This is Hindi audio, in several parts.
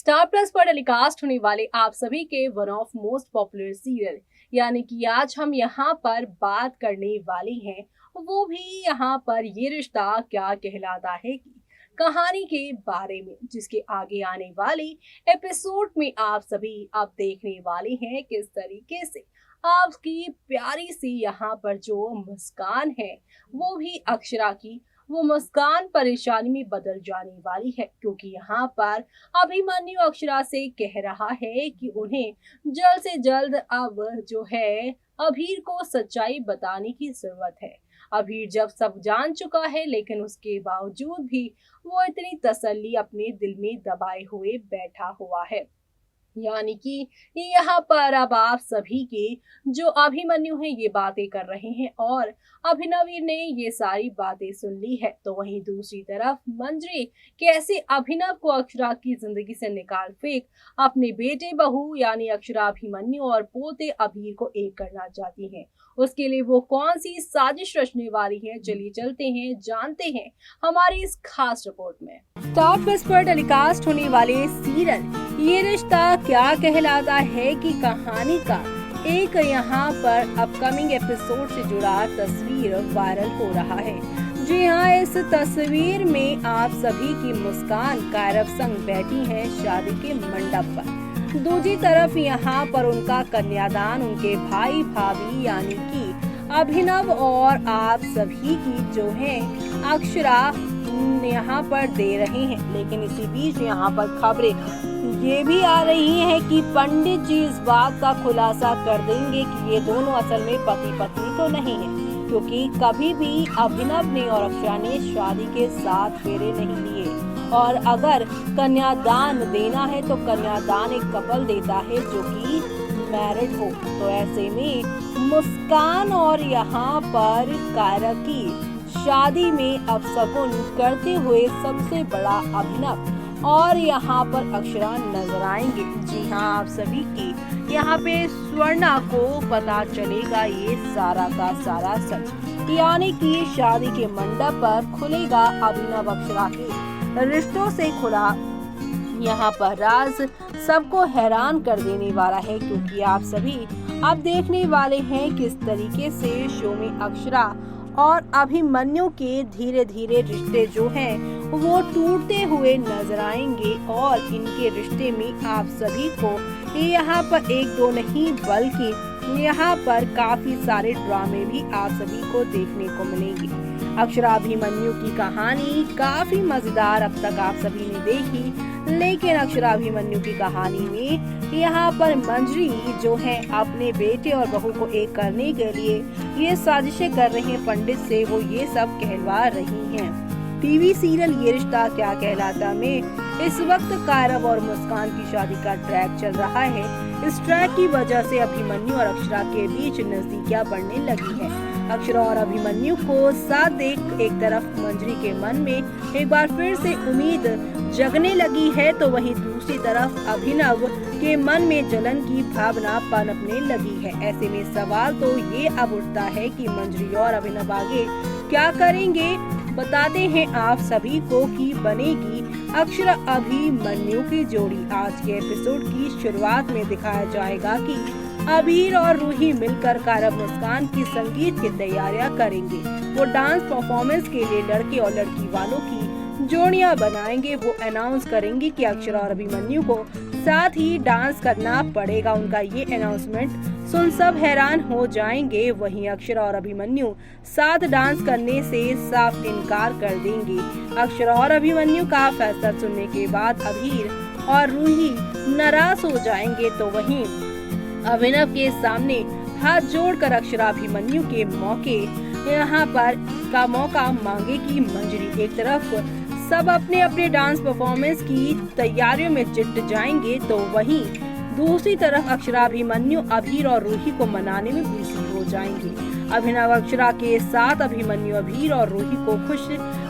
स्टार प्लस पर टेलीकास्ट होने वाले आप सभी के one of most popular serial यानी कि आज हम यहाँ पर बात करने वाले हैं वो भी यहाँ पर ये रिश्ता क्या कहलाता है की कहानी के बारे में, जिसके आगे आने वाले एपिसोड में आप सभी अब देखने वाले हैं किस तरीके से आपकी प्यारी सी यहाँ पर जो मुस्कान है वो भी अक्षरा की वो मुस्कान परेशानी में बदल जाने वाली है, क्योंकि यहाँ पर अभिमन्यु अक्षरा से कह रहा है कि उन्हें जल्द से जल्द अब जो है अभीर को सच्चाई बताने की जरूरत है। अभीर जब सब जान चुका है लेकिन उसके बावजूद भी वो इतनी तसल्ली अपने दिल में दबाए हुए बैठा हुआ है। यानी कि यहाँ पर अब आप सभी के जो अभिमन्यु हैं ये बातें कर रहे हैं और अभिनव ने ये सारी बातें सुन ली है, तो वहीं दूसरी तरफ मंजरी कैसे अभिनव को अक्षरा की जिंदगी से निकाल फेंक अपने बेटे बहू यानी अक्षरा अभिमन्यु और पोते अभीर को एक करना चाहती हैं। उसके लिए वो कौन सी साजिश रचने वाली है, चलिए चलते हैं जानते हैं हमारी इस खास रिपोर्ट में। स्टार प्लस पर टेलीकास्ट होने वाले सीरियल ये रिश्ता क्या कहलाता है की कहानी का एक यहाँ पर अपकमिंग एपिसोड से जुड़ा तस्वीर वायरल हो रहा है। जी हाँ, इस तस्वीर में आप सभी की मुस्कान कायरव संग बैठी है शादी के मंडप पर। दूसरी तरफ यहाँ पर उनका कन्यादान उनके भाई भाभी यानी कि अभिनव और आप सभी की जो है अक्षरा यहाँ पर दे रहे हैं। लेकिन इसी बीच यहाँ पर खबरें ये भी आ रही हैं कि पंडित जी इस बात का खुलासा कर देंगे कि ये दोनों असल में पति पत्नी तो नहीं है, क्योंकि कभी भी अभिनव ने और अक्षरा ने शादी के 7 फेरे नहीं लिए और अगर कन्यादान देना है तो कन्यादान एक कपल देता है जो कि मैरिड हो। तो ऐसे में मुस्कान और यहाँ पर कायरा की शादी में अपशगुन करते हुए सबसे बड़ा अभिनव और यहाँ पर अक्षरा नजर आएंगे। जी हाँ, आप सभी की यहाँ पे स्वर्णा को पता चलेगा ये सारा का सारा सच, यानी कि शादी के मंडप पर खुलेगा अभिनव अक्षरा के रिश्तों से खुला यहाँ पर राज सबको हैरान कर देने वाला है, क्योंकि आप सभी अब देखने वाले हैं किस तरीके से शो में अक्षरा और अभिमन्यु के धीरे धीरे रिश्ते जो हैं वो टूटते हुए नजर आएंगे और इनके रिश्ते में आप सभी को यहाँ पर एक दो नहीं बल्कि यहाँ पर काफी सारे ड्रामे भी आप सभी को देखने को मिलेंगे। अक्षरा अभिमन्यु की कहानी काफी मजेदार अब तक आप सभी ने देखी, लेकिन अक्षरा अभिमन्यु की कहानी में यहाँ पर मंजरी जो है अपने बेटे और बहू को एक करने के लिए ये साजिशें कर रही हैं पंडित से, वो ये सब कहलवा रही हैं। टीवी सीरियल ये रिश्ता क्या कहलाता में इस वक्त कायरव और मुस्कान की शादी का ट्रैक चल रहा है। इस ट्रैक की वजह से अभिमन्यु और अक्षरा के बीच नजदीकियां बढ़ने लगी है। अक्षरा और अभिमन्यु को साथ देख एक तरफ मंजरी के मन में एक बार फिर से उम्मीद जगने लगी है, तो वहीं दूसरी तरफ अभिनव के मन में जलन की भावना पनपने लगी है। ऐसे में सवाल तो ये अब उठता है कि मंजरी और अभिनव आगे क्या करेंगे। बताते हैं आप सभी को कि बनेगी अक्षरा अभिमन्यु की जोड़ी। आज के एपिसोड की शुरुआत में दिखाया जाएगा कि अभीर और रूही मिलकर कायरव मुस्कान की संगीत की तैयारियां करेंगे। वो डांस परफॉर्मेंस के लिए लड़के और लड़की वालों की जोड़ियां बनाएंगे। वो अनाउंस करेंगे कि अक्षरा और अभिमन्यु को साथ ही डांस करना पड़ेगा। उनका ये अनाउंसमेंट सुन सब हैरान हो जाएंगे। वहीं अक्षरा और अभिमन्यु साथ डांस करने से साफ इनकार कर देंगे। अक्षरा और अभिमन्यु का फैसला सुनने के बाद अभीर और रूही नाराज हो जाएंगे, तो वहीं अभिनव के सामने हाथ जोड़कर अक्षरा अभिमन्यु के मौके यहाँ पर का मौका मांगेगी मंजरी। एक तरफ सब अपने अपने डांस परफॉर्मेंस की तैयारियों में जुट जाएंगे, तो वहीं दूसरी तरफ अक्षरा अभिमन्यु अभीर और रूही को मनाने में बिजी हो जाएंगे। अभिनव अक्षरा के साथ अभिमन्यु अभीर और रूही को खुश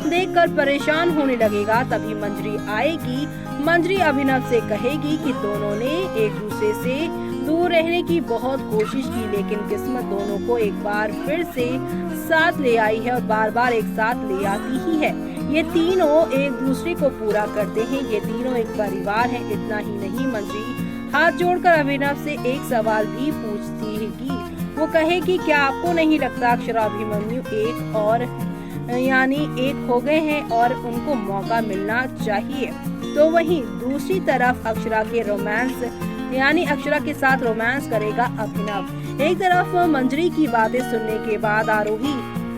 देखकर परेशान होने लगेगा। तभी मंजरी आएगी। मंजरी अभिनव से कहेगी कि दोनों ने एक दूसरे से दूर रहने की बहुत कोशिश की, लेकिन किस्मत दोनों को एक बार फिर से साथ ले आई है और बार बार एक साथ ले आती ही है। ये तीनों एक दूसरे को पूरा करते हैं, ये तीनों एक परिवार है। इतना ही नहीं, मंजरी हाथ जोड़कर अभिनव से एक सवाल भी पूछती है कि वो कहे कि क्या आपको नहीं लगता अक्षरा अभिमन्यु एक और एक हो गए हैं और उनको मौका मिलना चाहिए। तो वहीं दूसरी तरफ अक्षरा के साथ रोमांस करेगा अभिनव। एक तरफ मंजरी की बातें सुनने के बाद आरोही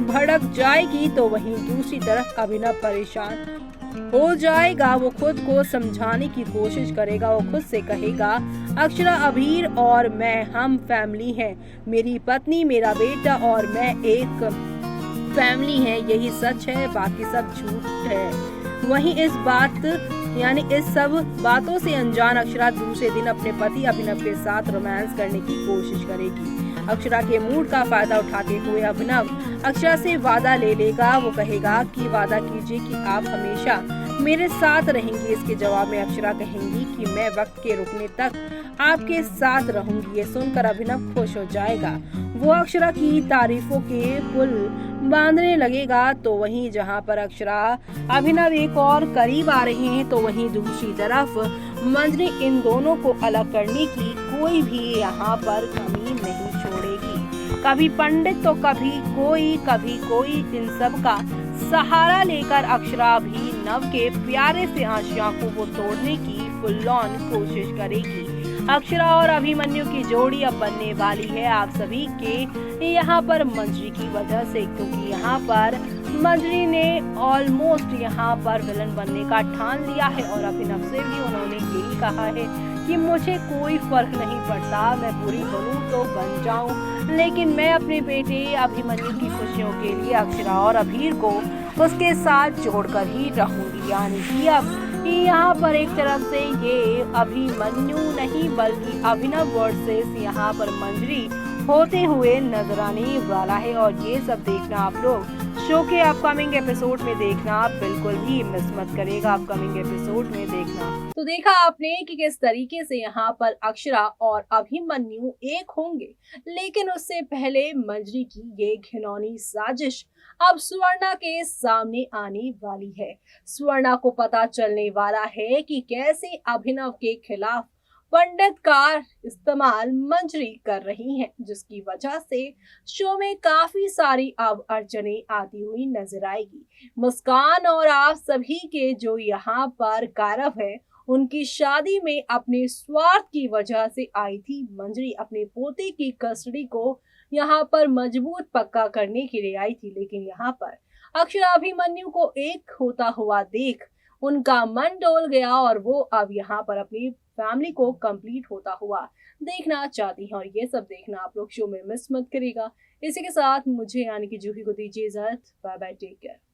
भड़क जाएगी, तो वहीं दूसरी तरफ अभिनव परेशान हो जाएगा। वो खुद को समझाने की कोशिश करेगा। वो खुद से कहेगा, अक्षरा, अभीर और मैं हम फैमिली हैं। मेरी पत्नी, मेरा बेटा और मैं एक फैमिली है। यही सच है, बाकी सब झूठ है। वहीं इस सब बातों से अनजान अक्षरा दूसरे दिन अपने पति अभिनव के साथ रोमांस करने की कोशिश करेगी। अक्षरा के मूड का फायदा उठाते हुए अभिनव अक्षरा से वादा ले लेगा। वो कहेगा कि वादा कीजिए कि आप हमेशा मेरे साथ रहेंगी। इसके जवाब में अक्षरा कहेंगी कि मैं वक्त के रुकने तक आपके साथ रहूंगी। ये सुनकर अभिनव खुश हो जाएगा। वो अक्षरा की तारीफों के पुल बांधने लगेगा। तो वहीं जहां पर अक्षरा अभिनव एक और करीब आ रहे हैं, तो वहीं दूसरी तरफ मंजरी इन दोनों को अलग करने की कोई भी यहाँ पर कमी नहीं छोड़ेगी। कभी पंडित तो कभी कोई इन सब का सहारा लेकर अक्षरा भी नव के प्यारे से आशियां को तोड़ने की फुल ऑन कोशिश करेगी। अक्षरा और अभिमन्यु की जोड़ी अब बनने वाली है आप सभी के यहाँ पर मंजरी की वजह से, क्योंकि यहाँ पर मंजरी ने ऑलमोस्ट यहाँ पर विलन बनने का ठान लिया है और अभिनव से भी उन्होंने यही कहा है कि मुझे कोई फर्क नहीं पड़ता, मैं बुरी बनूं तो बन जाऊं, लेकिन मैं अपने बेटे अभिमन्यु की खुशियों के लिए अक्षरा और अभीर को उसके साथ जोड़कर ही रहूंगी। यानी कि अब यहाँ पर एक तरफ से ये अभिमन्यु नहीं बल्कि अभिनव वर्सेस यहाँ पर मंजरी होते हुए नजर आने वाला है। और ये सब देखना आप लोग शो के अपकमिंग एपिसोड में देखना बिल्कुल भी मिस मत करेगा। अपकमिंग एपिसोड में देखना तो देखा आपने कि किस तरीके से यहाँ पर अक्षरा और अभिमन्यु एक होंगे, लेकिन उससे पहले मंजरी की ये घिनौनी साजिश अब स्वर्णा के सामने आने वाली है। स्वर्णा को पता चलने वाला है कि कैसे अभिनव के खिलाफ पंडित का इस्तेमाल मंजरी कर रही हैं, जिसकी वजह से शो में काफी सारी अब अड़चने आती हुई नजर आएगी। मुस्कान और आप सभी के जो यहाँ पर कारव है, उनकी शादी में अपने स्वार्थ की वजह से आई थी मंजरी। अपने पोते की कस्टडी को यहाँ पर मजबूत पक्का करने के लिए आई थी, लेकिन यहाँ पर अक्षरा अभिमन्यु को एक होता हुआ देख उनका मन डोल गया और वो अब यहाँ पर अपनी फैमिली को कंप्लीट होता हुआ देखना चाहती हैं। और ये सब देखना आप लोग शो में मिस मत करिएगा। इसी के साथ मुझे यानी कि जूही को दीजिए इजाजत। Bye bye, take care.